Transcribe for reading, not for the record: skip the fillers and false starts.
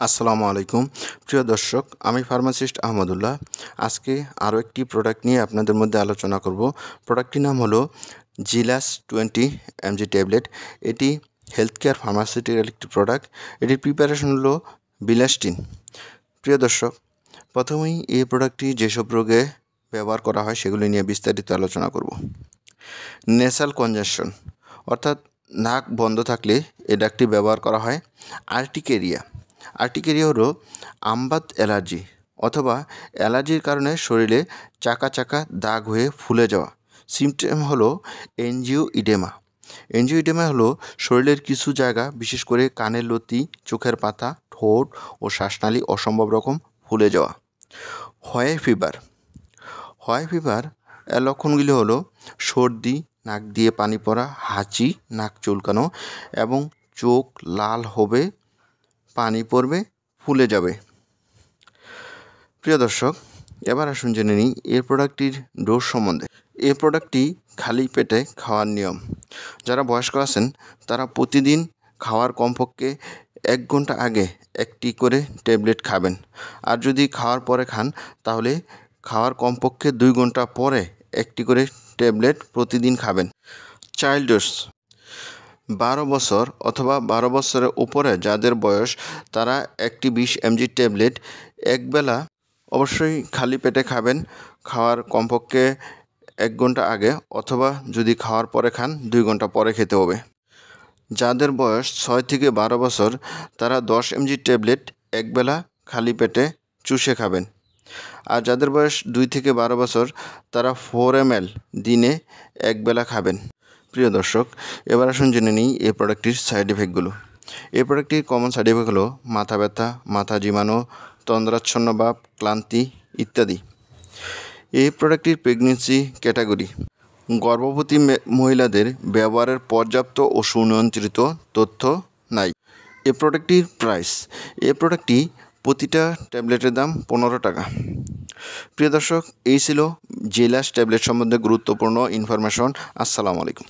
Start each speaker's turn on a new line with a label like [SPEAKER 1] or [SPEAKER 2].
[SPEAKER 1] আসসালামু আলাইকুম প্রিয় দর্শক, আমি ফার্মাসিস্ট আহমদুল্লাহ। আজকে আরও একটি প্রোডাক্ট নিয়ে আপনাদের মধ্যে আলোচনা করব। প্রোডাক্টটির নাম হলো জিলাস 20 mg ট্যাবলেট। এটি হেলথ কেয়ার ফার্মাসিউটিক্যাল একটি প্রোডাক্ট। এটির প্রিপারেশন হলো বিলাস্টিন। প্রিয় দর্শক, প্রথমেই এই প্রোডাক্টটি যেসব রোগে ব্যবহার করা হয় সেগুলি নিয়ে বিস্তারিত আলোচনা করব। নেসাল কনজেশন অর্থাৎ নাক বন্ধ থাকলে এই ড্রাগটি ব্যবহার করা হয়। আর্টিকেরিয়া হলো আমবাত অ্যালার্জি অথবা অ্যালার্জির কারণে শরীরে চাকা চাকা দাগ হয়ে ফুলে যাওয়া। সিমটম হলো এনজিওইডেমা হলো শরীরের কিছু জায়গা, বিশেষ করে কানের লতি, চোখের পাতা, ঠোঁট ও শ্বাসনালী অসম্ভব রকম ফুলে যাওয়া। হোয়াই ফিভার এর লক্ষণগুলি হলো সর্দি, নাক দিয়ে পানি পড়া, হাঁচি, নাক চুলকানো এবং চোখ লাল হবে, পানি পড়বে, ফুলে যাবে। প্রিয় দর্শক, এবার আসুন জেনে নিই এই প্রোডাক্টটির ডোজ সম্বন্ধে। এই প্রোডাক্টটি খালি পেটে খাওয়ার নিয়ম। যারা বয়স্ক আছেন তারা প্রতিদিন খাওয়ার কমপক্ষে 1 ঘন্টা আগে একটি করে ট্যাবলেট খাবেন। আর যদি খাওয়ার পরে খান তাহলে খাওয়ার কমপক্ষে 2 ঘন্টা পরে একটি করে ট্যাবলেট প্রতিদিন খাবেন। চাইল্ড ডোজ 12 বছর অথবা 12 বছরের উপরে যাদের বয়স তারা একটি 20 mg ট্যাবলেট একবেলা অবশ্যই খালি পেটে খাবেন। খাওয়ার কমপক্ষে 1 ঘন্টা আগে অথবা যদি খাওয়ার পরে খান 2 ঘন্টা পরে খেতে হবে। যাদের বয়স 6 থেকে 12 বছর তারা 10 mg ট্যাবলেট একবেলা খালি পেটে চুষে খাবেন। আর যাদের বয়স 2 থেকে 12 বছর তারা 4 ml দিনে একবেলা খাবেন। প্রিয় দর্শক, এবার আসুন জেনে নিই এই প্রোডাক্টটির সাইড এফেক্টগুলো। এই প্রোডাক্টটির কমন সাইড এফেক্ট হলো মাথা ব্যথা, মাথা ঝিমানো, তন্দ্রাচ্ছন্ন ভাব, ক্লান্তি ইত্যাদি। এই প্রোডাক্টটির প্রেগনেন্সি ক্যাটাগরি গর্ভবতী মহিলাদের ব্যবহারের পর্যাপ্ত ও সুনিয়ন্ত্রিত তথ্য নাই। এই প্রোডাক্টটির প্রাইস, এই প্রোডাক্টটি প্রতিটা ট্যাবলেটের দাম 15 টাকা। প্রিয় দর্শক, এই ছিল জিলাস ট্যাবলেট সম্বন্ধে গুরুত্বপূর্ণ ইনফরমেশন। আসসালামু আলাইকুম।